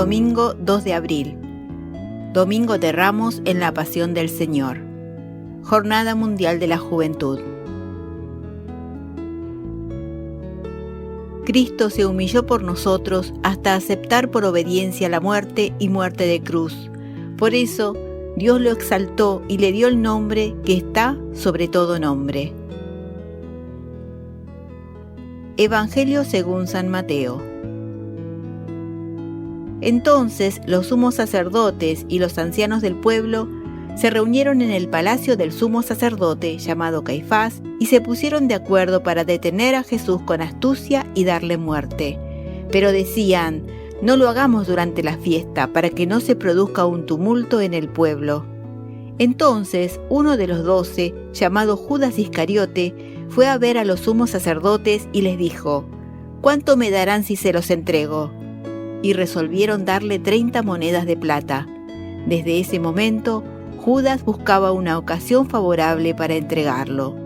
Domingo 2 de abril. Domingo de Ramos en la Pasión del Señor. Jornada Mundial de la Juventud. Cristo se humilló por nosotros hasta aceptar por obediencia la muerte y muerte de cruz. Por eso, Dios lo exaltó y le dio el nombre que está sobre todo nombre. Evangelio según San Mateo. Entonces los sumos sacerdotes y los ancianos del pueblo se reunieron en el palacio del sumo sacerdote llamado Caifás y se pusieron de acuerdo para detener a Jesús con astucia y darle muerte. Pero decían: no lo hagamos durante la fiesta para que no se produzca un tumulto en el pueblo. Entonces uno de los 12, llamado Judas Iscariote, fue a ver a los sumos sacerdotes y les dijo: ¿cuánto me darán si se los entrego? Y resolvieron darle 30 monedas de plata. Desde ese momento, Judas buscaba una ocasión favorable para entregarlo.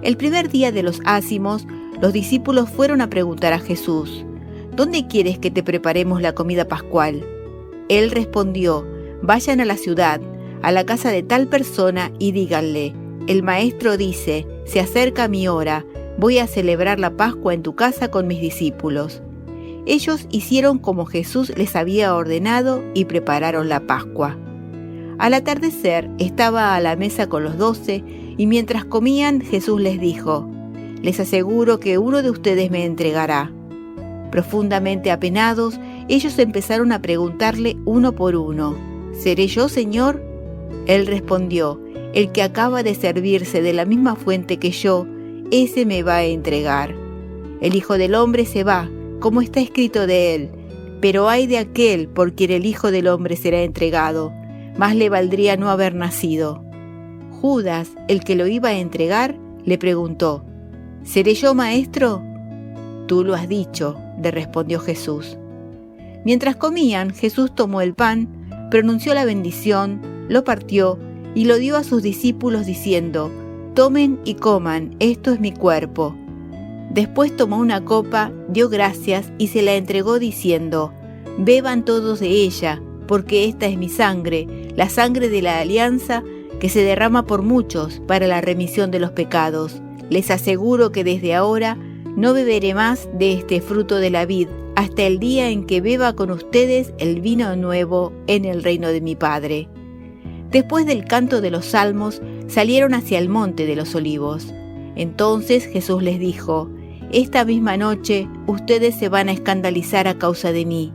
El primer día de los ácimos, los discípulos fueron a preguntar a Jesús: ¿dónde quieres que te preparemos la comida pascual? Él respondió: vayan a la ciudad, a la casa de tal persona y díganle: el maestro dice, se acerca mi hora, voy a celebrar la Pascua en tu casa con mis discípulos. Ellos hicieron como Jesús les había ordenado y prepararon la Pascua. Al atardecer estaba a la mesa con los 12 y mientras comían Jesús les dijo: les aseguro que uno de ustedes me entregará. Profundamente apenados, ellos empezaron a preguntarle uno por uno: ¿seré yo, Señor? Él respondió: el que acaba de servirse de la misma fuente que yo, ese me va a entregar. El Hijo del Hombre se va, como está escrito de él, pero ay de aquel por quien el Hijo del Hombre será entregado, más le valdría no haber nacido. Judas, el que lo iba a entregar, le preguntó: ¿seré yo, maestro? Tú lo has dicho, le respondió Jesús. Mientras comían, Jesús tomó el pan, pronunció la bendición, lo partió y lo dio a sus discípulos diciendo: tomen y coman, esto es mi cuerpo. Después tomó una copa, dio gracias y se la entregó diciendo: beban todos de ella, porque esta es mi sangre, la sangre de la alianza que se derrama por muchos para la remisión de los pecados. Les aseguro que desde ahora no beberé más de este fruto de la vid, hasta el día en que beba con ustedes el vino nuevo en el reino de mi Padre. Después del canto de los salmos, salieron hacia el monte de los olivos. Entonces Jesús les dijo: esta misma noche ustedes se van a escandalizar a causa de mí,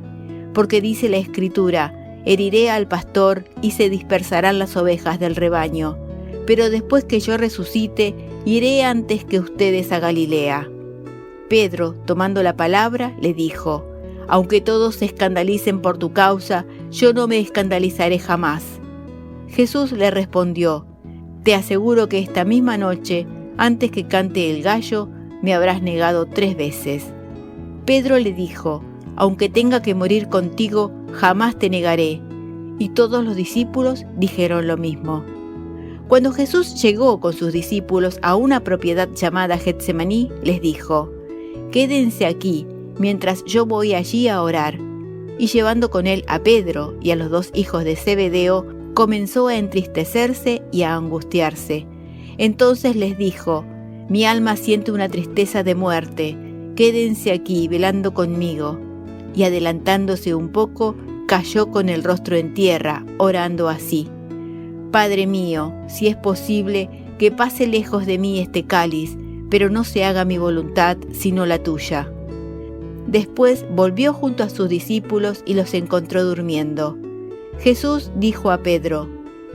porque dice la Escritura: heriré al pastor y se dispersarán las ovejas del rebaño, pero después que yo resucite, iré antes que ustedes a Galilea. Pedro, tomando la palabra, le dijo: aunque todos se escandalicen por tu causa, yo no me escandalizaré jamás. Jesús le respondió: te aseguro que esta misma noche, antes que cante el gallo, me habrás negado 3 veces. Pedro le dijo: aunque tenga que morir contigo, jamás te negaré. Y todos los discípulos dijeron lo mismo. Cuando Jesús llegó con sus discípulos a una propiedad llamada Getsemaní, les dijo: quédense aquí, mientras yo voy allí a orar. Y llevando con él a Pedro y a los 2 hijos de Zebedeo, comenzó a entristecerse y a angustiarse. Entonces les dijo: mi alma siente una tristeza de muerte, quédense aquí velando conmigo. Y adelantándose un poco, cayó con el rostro en tierra, orando así: Padre mío, si es posible, que pase lejos de mí este cáliz, pero no se haga mi voluntad, sino la tuya. Después volvió junto a sus discípulos y los encontró durmiendo. Jesús dijo a Pedro: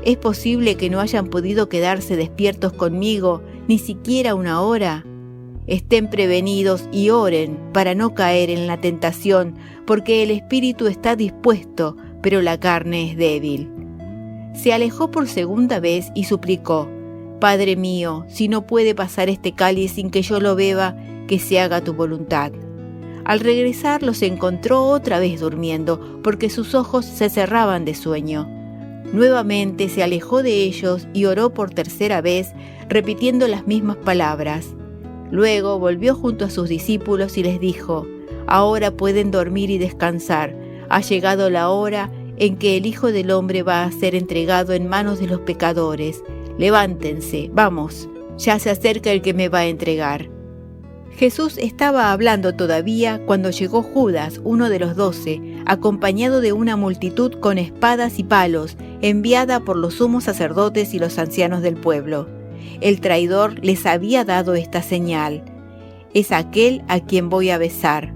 ¿es posible que no hayan podido quedarse despiertos conmigo ni siquiera 1 hora? Estén prevenidos y oren para no caer en la tentación, porque el espíritu está dispuesto, pero la carne es débil. Se alejó por 2ª vez y suplicó: Padre mío, si no puede pasar este cáliz sin que yo lo beba, que se haga tu voluntad. Al regresar los encontró otra vez durmiendo, porque sus ojos se cerraban de sueño. Nuevamente se alejó de ellos y oró por 3ª vez, repitiendo las mismas palabras. Luego volvió junto a sus discípulos y les dijo: Ahora pueden dormir y descansar. Ha llegado la hora en que el Hijo del Hombre va a ser entregado en manos de los pecadores. Levántense, vamos, ya se acerca el que me va a entregar». Jesús estaba hablando todavía cuando llegó Judas, uno de los 12, acompañado de una multitud con espadas y palos, enviada por los sumos sacerdotes y los ancianos del pueblo. El traidor les había dado esta señal: «Es aquel a quien voy a besar.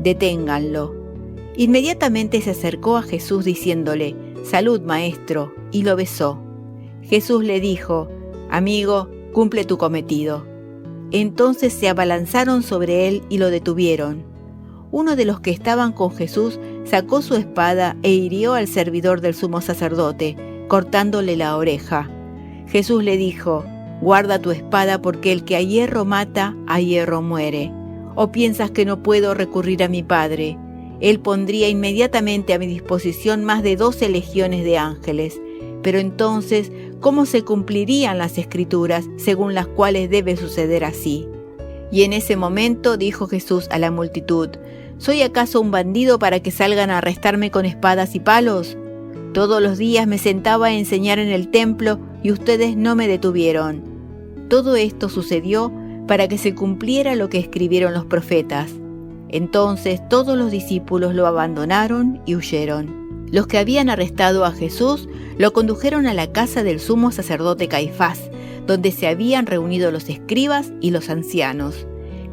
Deténganlo». Inmediatamente se acercó a Jesús diciéndole: «Salud, maestro», y lo besó. Jesús le dijo: «Amigo, cumple tu cometido». Entonces se abalanzaron sobre él y lo detuvieron. Uno de los que estaban con Jesús sacó su espada e hirió al servidor del sumo sacerdote, cortándole la oreja. Jesús le dijo: «Guarda tu espada, porque el que a hierro mata, a hierro muere. ¿O piensas que no puedo recurrir a mi Padre? Él pondría inmediatamente a mi disposición más de 12 legiones de ángeles. Pero entonces, ¿cómo se cumplirían las Escrituras según las cuales debe suceder así?». Y en ese momento dijo Jesús a la multitud: «¿Soy acaso un bandido para que salgan a arrestarme con espadas y palos? Todos los días me sentaba a enseñar en el templo y ustedes no me detuvieron». Todo esto sucedió para que se cumpliera lo que escribieron los profetas. Entonces todos los discípulos lo abandonaron y huyeron. Los que habían arrestado a Jesús lo condujeron a la casa del sumo sacerdote Caifás, donde se habían reunido los escribas y los ancianos.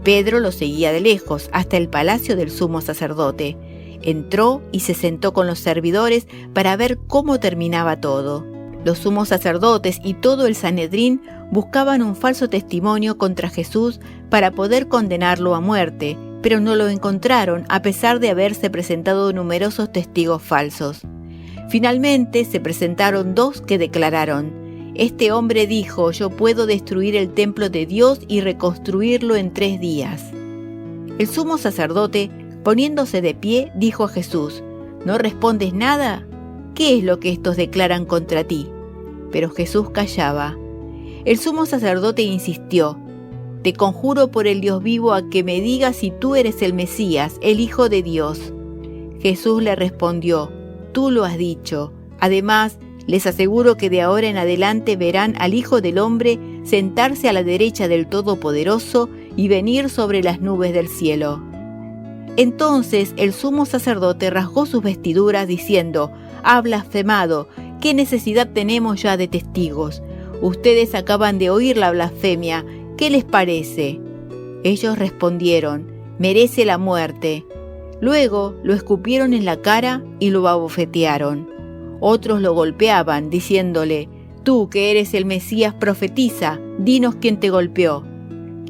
Pedro lo seguía de lejos hasta el palacio del sumo sacerdote. Entró y se sentó con los servidores para ver cómo terminaba todo. Los sumos sacerdotes y todo el Sanedrín buscaban un falso testimonio contra Jesús para poder condenarlo a muerte, pero no lo encontraron a pesar de haberse presentado numerosos testigos falsos. Finalmente se presentaron 2 que declararon: «Este hombre dijo: yo puedo destruir el templo de Dios y reconstruirlo en 3 días». El sumo sacerdote, poniéndose de pie, dijo a Jesús: «¿No respondes nada? ¿Qué es lo que estos declaran contra ti?». Pero Jesús callaba. El sumo sacerdote insistió: «Te conjuro por el Dios vivo a que me digas si tú eres el Mesías, el Hijo de Dios». Jesús le respondió: «Tú lo has dicho. Además, les aseguro que de ahora en adelante verán al Hijo del Hombre sentarse a la derecha del Todopoderoso y venir sobre las nubes del cielo». Entonces el sumo sacerdote rasgó sus vestiduras diciendo: «Ha blasfemado. ¿Qué necesidad tenemos ya de testigos? Ustedes acaban de oír la blasfemia. ¿Qué les parece?». Ellos respondieron: «Merece la muerte». Luego lo escupieron en la cara y lo abofetearon. Otros lo golpeaban, diciéndole: «Tú que eres el Mesías, profetiza, dinos quién te golpeó».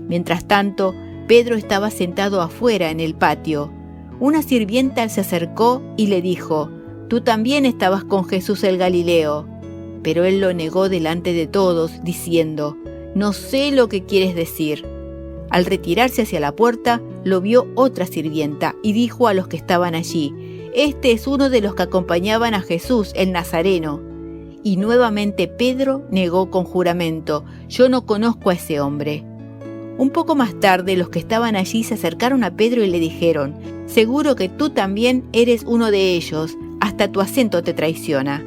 Mientras tanto, Pedro estaba sentado afuera en el patio. Una sirvienta se acercó y le dijo: «Tú también estabas con Jesús el Galileo». Pero él lo negó delante de todos, diciendo: «No sé lo que quieres decir». Al retirarse hacia la puerta, lo vio otra sirvienta y dijo a los que estaban allí: «Este es uno de los que acompañaban a Jesús, el Nazareno». Y nuevamente Pedro negó con juramento: «Yo no conozco a ese hombre». Un poco más tarde, los que estaban allí se acercaron a Pedro y le dijeron: «Seguro que tú también eres uno de ellos, hasta tu acento te traiciona».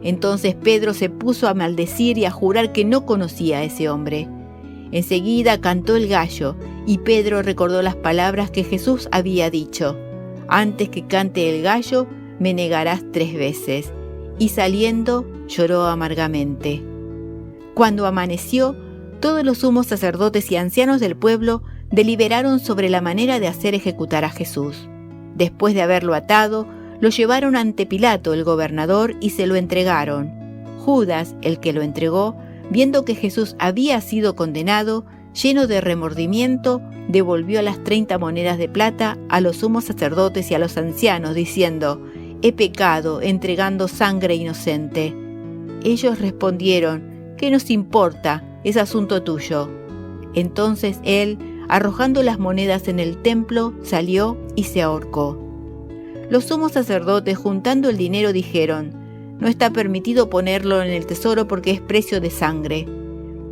Entonces Pedro se puso a maldecir y a jurar que no conocía a ese hombre. Enseguida cantó el gallo, y Pedro recordó las palabras que Jesús había dicho: «Antes que cante el gallo, me negarás 3 veces». Y saliendo, lloró amargamente. Cuando amaneció, todos los sumos sacerdotes y ancianos del pueblo deliberaron sobre la manera de hacer ejecutar a Jesús. Después de haberlo atado, lo llevaron ante Pilato, el gobernador, y se lo entregaron. Judas, el que lo entregó, viendo que Jesús había sido condenado, lleno de remordimiento, devolvió las 30 monedas de plata a los sumos sacerdotes y a los ancianos, diciendo: «He pecado entregando sangre inocente». Ellos respondieron: «¿Qué nos importa? Es asunto tuyo». Entonces él, arrojando las monedas en el templo, salió y se ahorcó. Los sumos sacerdotes, juntando el dinero, dijeron: «No está permitido ponerlo en el tesoro porque es precio de sangre».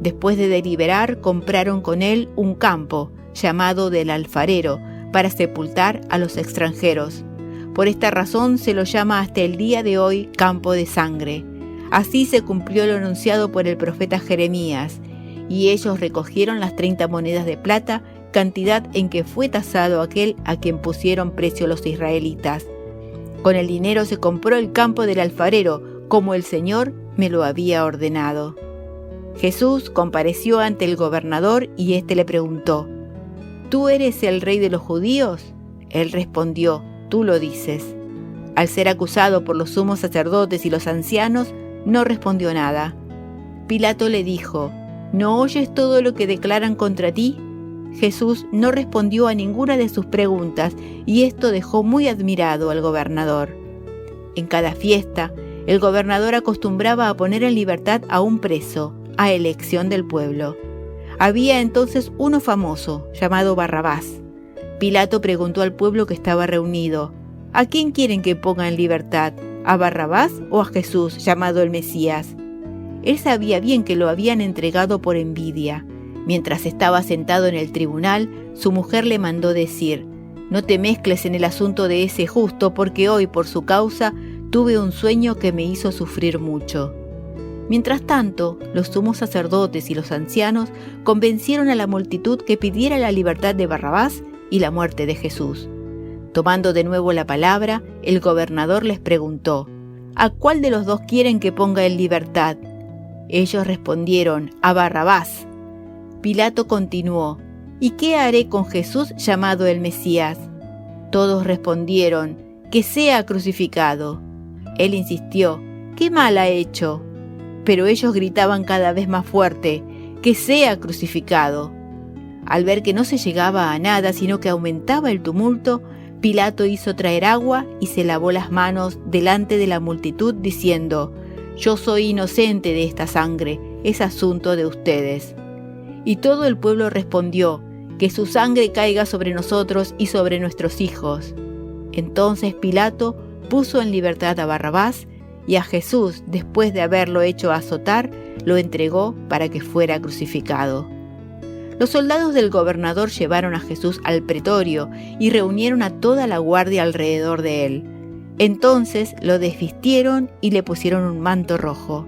Después de deliberar, compraron con él un campo, llamado del Alfarero, para sepultar a los extranjeros. Por esta razón se lo llama hasta el día de hoy campo de sangre. Así se cumplió lo anunciado por el profeta Jeremías, y ellos recogieron las 30 monedas de plata, cantidad en que fue tasado aquel a quien pusieron precio los israelitas. Con el dinero se compró el campo del alfarero, como el Señor me lo había ordenado. Jesús compareció ante el gobernador y éste le preguntó: ¿Tú eres el rey de los judíos? Él respondió: Tú lo dices. Al ser acusado por los sumos sacerdotes y los ancianos, no respondió nada. Pilato le dijo: ¿No oyes todo lo que declaran contra ti? Jesús no respondió a ninguna de sus preguntas y esto dejó muy admirado al gobernador. En cada fiesta, el gobernador acostumbraba a poner en libertad a un preso, a elección del pueblo. Había entonces uno famoso, llamado Barrabás. Pilato preguntó al pueblo que estaba reunido: ¿A quién quieren que ponga en libertad? ¿A Barrabás o a Jesús, llamado el Mesías? Él sabía bien que lo habían entregado por envidia. Mientras estaba sentado en el tribunal, su mujer le mandó decir: No te mezcles en el asunto de ese justo, porque hoy, por su causa, tuve un sueño que me hizo sufrir mucho. Mientras tanto, los sumos sacerdotes y los ancianos convencieron a la multitud que pidiera la libertad de Barrabás y la muerte de Jesús. Tomando de nuevo la palabra, el gobernador les preguntó: ¿A cuál de los dos quieren que ponga en libertad? Ellos respondieron: a Barrabás. Pilato continuó: ¿Y qué haré con Jesús llamado el Mesías? Todos respondieron: que sea crucificado. Él insistió: ¿qué mal ha hecho? Pero ellos gritaban cada vez más fuerte: que sea crucificado. Al ver que no se llegaba a nada, sino que aumentaba el tumulto, Pilato hizo traer agua y se lavó las manos delante de la multitud, diciendo: Yo soy inocente de esta sangre, es asunto de ustedes. Y todo el pueblo respondió: que su sangre caiga sobre nosotros y sobre nuestros hijos. Entonces Pilato puso en libertad a Barrabás, y a Jesús, después de haberlo hecho azotar, lo entregó para que fuera crucificado. Los soldados del gobernador llevaron a Jesús al pretorio y reunieron a toda la guardia alrededor de él. Entonces lo desvistieron y le pusieron un manto rojo.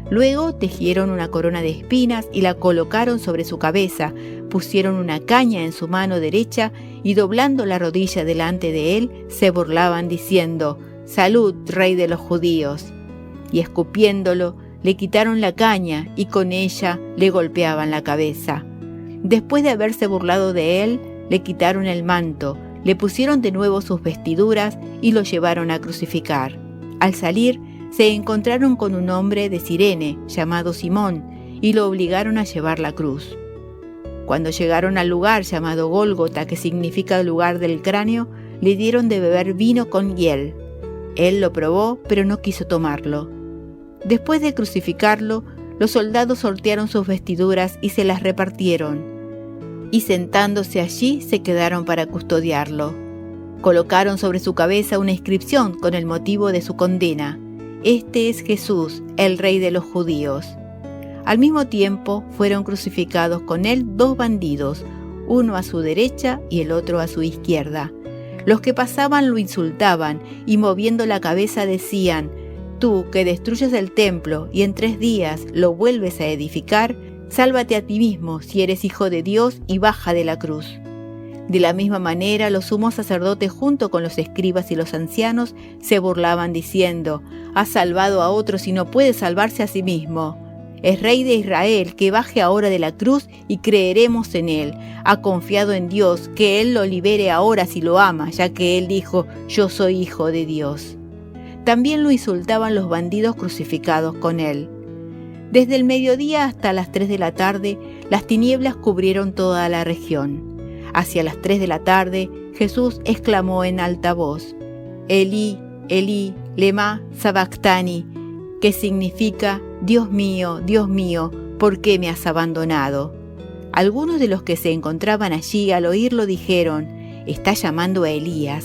Luego tejieron una corona de espinas y la colocaron sobre su cabeza, pusieron una caña en su mano derecha y doblando la rodilla delante de él, se burlaban diciendo: «Salud, rey de los judíos». Y escupiéndolo, le quitaron la caña y con ella le golpeaban la cabeza. Después de haberse burlado de él, le quitaron el manto, le pusieron de nuevo sus vestiduras y lo llevaron a crucificar. Al salir, se encontraron con un hombre de Cirene, llamado Simón, y lo obligaron a llevar la cruz. Cuando llegaron al lugar llamado Gólgota, que significa lugar del cráneo, le dieron de beber vino con hiel. Él lo probó, pero no quiso tomarlo. Después de crucificarlo, los soldados sortearon sus vestiduras y se las repartieron, y sentándose allí se quedaron para custodiarlo. Colocaron sobre su cabeza una inscripción con el motivo de su condena: «Este es Jesús, el Rey de los Judíos». Al mismo tiempo fueron crucificados con él 2 bandidos, uno a su derecha y el otro a su izquierda. Los que pasaban lo insultaban y moviendo la cabeza decían: «Tú que destruyes el templo y en 3 días lo vuelves a edificar, sálvate a ti mismo si eres hijo de Dios y baja de la cruz». De la misma manera, los sumos sacerdotes junto con los escribas y los ancianos se burlaban diciendo: «Ha salvado a otros y no puede salvarse a sí mismo. Es rey de Israel, que baje ahora de la cruz y creeremos en él. Ha confiado en Dios, que él lo libere ahora si lo ama, ya que él dijo: yo soy hijo de Dios». También lo insultaban los bandidos crucificados con él. Desde el mediodía hasta las 3 de la tarde, las tinieblas cubrieron toda la región. Hacia las 3 de la tarde, Jesús exclamó en alta voz: «Elí, Elí, lema sabactani», que significa: Dios mío, ¿por qué me has abandonado? Algunos de los que se encontraban allí al oírlo dijeron: «Está llamando a Elías».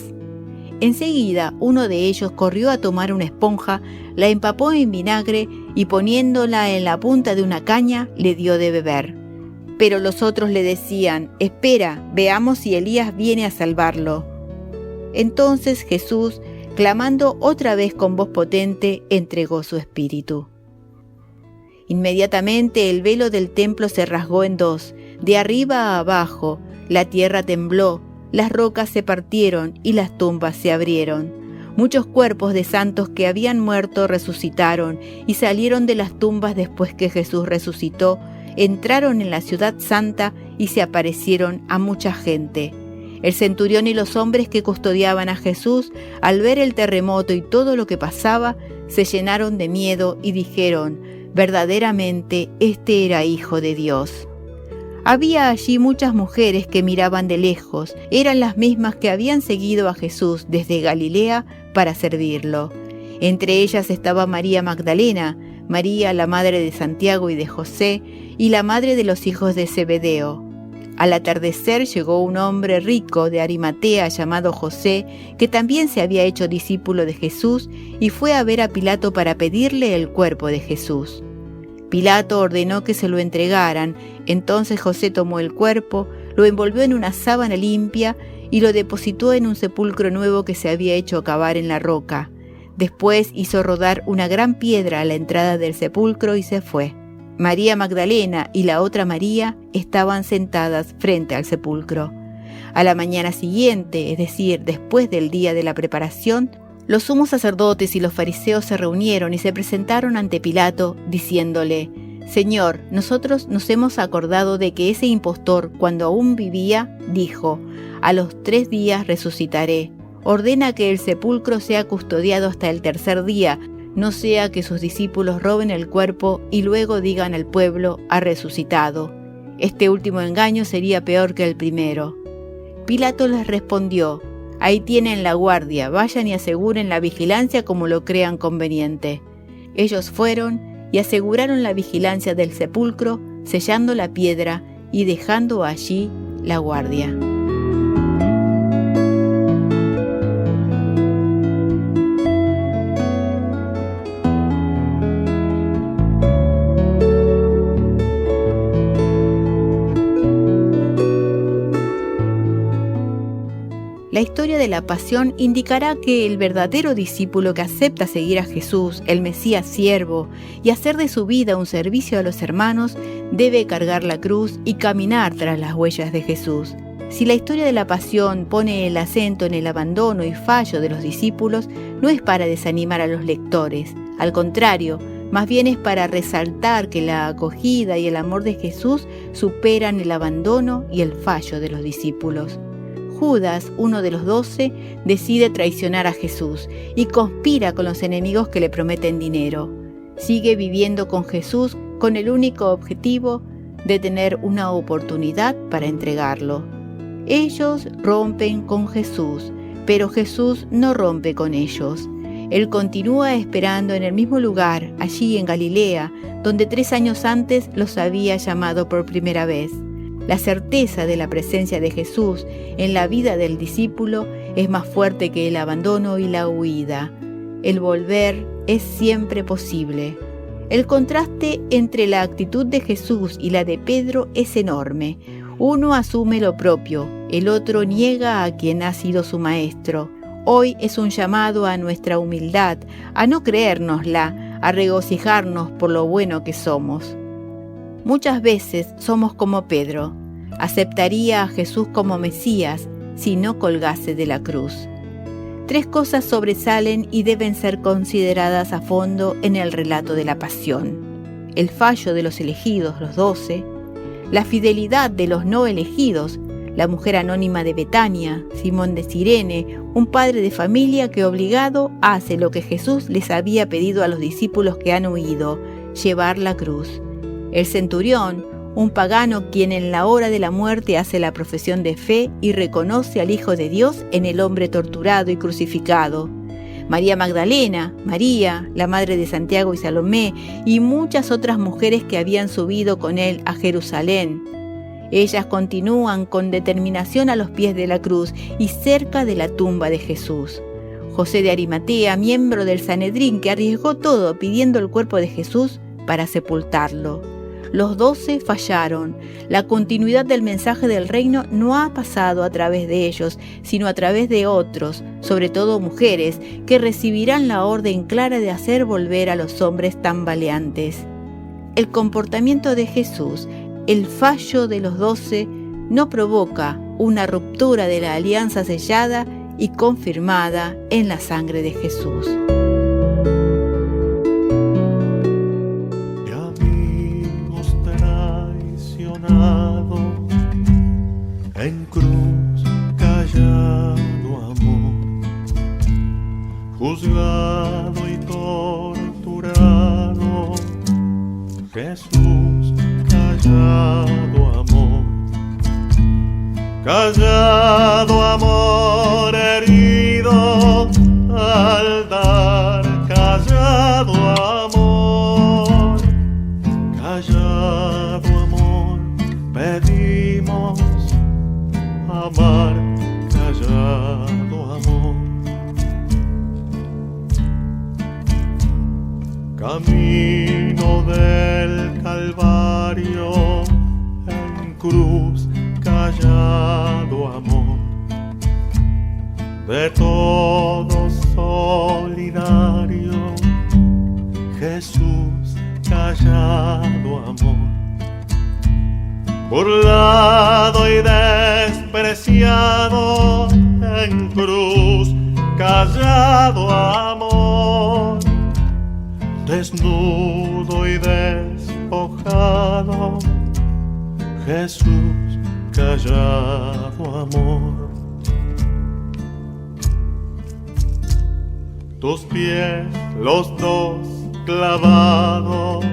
Enseguida uno de ellos corrió a tomar una esponja, la empapó en vinagre y poniéndola en la punta de una caña le dio de beber. Pero los otros le decían: «Espera, veamos si Elías viene a salvarlo». Entonces Jesús, clamando otra vez con voz potente, entregó su espíritu. Inmediatamente el velo del templo se rasgó en dos, de arriba a abajo, la tierra tembló, las rocas se partieron y las tumbas se abrieron. Muchos cuerpos de santos que habían muerto resucitaron y salieron de las tumbas después que Jesús resucitó, entraron en la ciudad santa y se aparecieron a mucha gente. El centurión y los hombres que custodiaban a Jesús, al ver el terremoto y todo lo que pasaba, se llenaron de miedo y dijeron: verdaderamente este era Hijo de Dios. Había allí muchas mujeres que miraban de lejos, eran las mismas que habían seguido a Jesús desde Galilea para servirlo. Entre ellas estaba María Magdalena, María la madre de Santiago y de José, y la madre de los hijos de Zebedeo. Al atardecer llegó un hombre rico de Arimatea llamado José, que también se había hecho discípulo de Jesús, y fue a ver a Pilato para pedirle el cuerpo de Jesús. Pilato ordenó que se lo entregaran. Entonces José tomó el cuerpo, lo envolvió en una sábana limpia y lo depositó en un sepulcro nuevo que se había hecho cavar en la roca. Después hizo rodar una gran piedra a la entrada del sepulcro y se fue. María Magdalena y la otra María estaban sentadas frente al sepulcro. A la mañana siguiente, es decir, después del día de la preparación, los sumos sacerdotes y los fariseos se reunieron y se presentaron ante Pilato, diciéndole: Señor, nosotros nos hemos acordado de que ese impostor, cuando aún vivía, dijo: a los 3 días resucitaré. Ordena que el sepulcro sea custodiado hasta el tercer día, no sea que sus discípulos roben el cuerpo y luego digan al pueblo: ha resucitado. Este último engaño sería peor que el primero. Pilato les respondió: ahí tienen la guardia, vayan y aseguren la vigilancia como lo crean conveniente. Ellos fueron y aseguraron la vigilancia del sepulcro, sellando la piedra y dejando allí la guardia. La historia de la pasión indicará que el verdadero discípulo que acepta seguir a Jesús, el Mesías siervo, y hacer de su vida un servicio a los hermanos, debe cargar la cruz y caminar tras las huellas de Jesús. Si la historia de la pasión pone el acento en el abandono y fallo de los discípulos, no es para desanimar a los lectores. Al contrario, más bien es para resaltar que la acogida y el amor de Jesús superan el abandono y el fallo de los discípulos. Judas, uno de los 12, decide traicionar a Jesús y conspira con los enemigos que le prometen dinero. Sigue viviendo con Jesús con el único objetivo de tener una oportunidad para entregarlo. Ellos rompen con Jesús, pero Jesús no rompe con ellos. Él continúa esperando en el mismo lugar, allí en Galilea, donde 3 años antes los había llamado por primera vez. La certeza de la presencia de Jesús en la vida del discípulo es más fuerte que el abandono y la huida. El volver es siempre posible. El contraste entre la actitud de Jesús y la de Pedro es enorme. Uno asume lo propio, el otro niega a quien ha sido su maestro. Hoy es un llamado a nuestra humildad, a no creérnosla, a regocijarnos por lo bueno que somos. Muchas veces somos como Pedro. Aceptaría a Jesús como Mesías si no colgase de la cruz. 3 cosas sobresalen y deben ser consideradas a fondo en el relato de la pasión: el fallo de los elegidos, los 12, la fidelidad de los no elegidos, la mujer anónima de Betania, Simón de Cirene, un padre de familia que obligado hace lo que Jesús les había pedido a los discípulos que han huido: llevar la cruz. El centurión, un pagano quien en la hora de la muerte hace la profesión de fe y reconoce al Hijo de Dios en el hombre torturado y crucificado. María Magdalena, María, la madre de Santiago y Salomé, y muchas otras mujeres que habían subido con él a Jerusalén. Ellas continúan con determinación a los pies de la cruz y cerca de la tumba de Jesús. José de Arimatea, miembro del Sanedrín, que arriesgó todo pidiendo el cuerpo de Jesús para sepultarlo. los 12 fallaron. La continuidad del mensaje del reino no ha pasado a través de ellos, sino a través de otros, sobre todo mujeres, que recibirán la orden clara de hacer volver a los hombres tambaleantes. El comportamiento de Jesús, el fallo de los 12, no provoca una ruptura de la alianza sellada y confirmada en la sangre de Jesús. Y amigos traicionados, en cruz callado amor, juzgado y torturado, Jesús callado amor. Callado amor herido al dar, callado amor, callado amor, pedimos amar, callado amor. Camino del Calvario en cruz, callado amor, de todos solidario, Jesús callado amor, burlado y despreciado en cruz, callado amor, desnudo y despojado, Jesús callado amor. Tus pies los dos clavados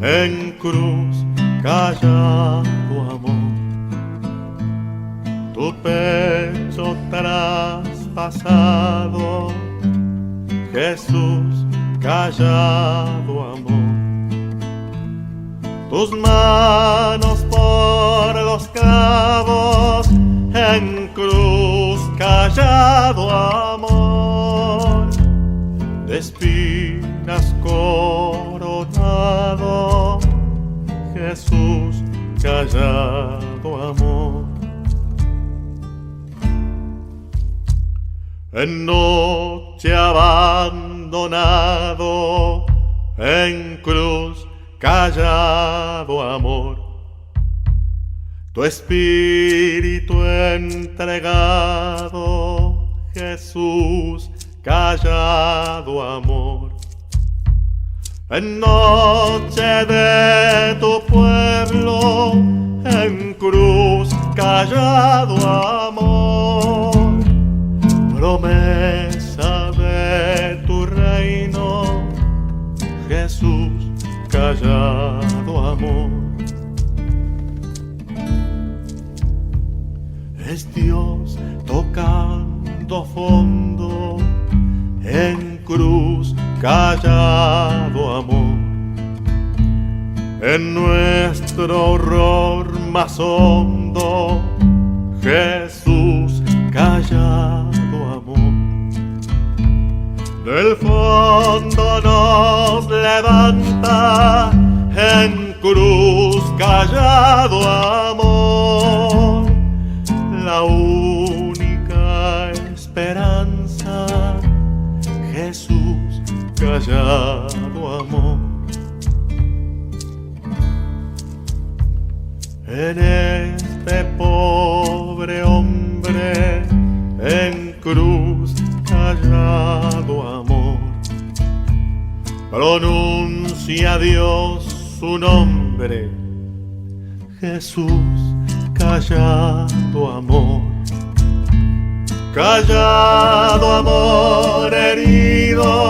en cruz, callado amor. Tu pecho traspasado, Jesús callado amor. Tus manos por los clavos en cruz, callado amor, de espinas coronado, Jesús callado amor. En noche abandonado, en cruz, callado amor, tu espíritu entregado, Jesús, callado amor. En noche de tu pueblo, en cruz, callado amor, promesa de tu reino, Jesús, callado amor. Es Dios tocando fondo en cruz, callado amor. En nuestro horror más hondo, Jesús, callado amor. Del fondo nos levanta en cruz, callado amor, la única esperanza, Jesús, callado amor. En este pobre hombre en cruz, callado amor, pronuncia a Dios su nombre, Jesús, callado amor. Callado amor herido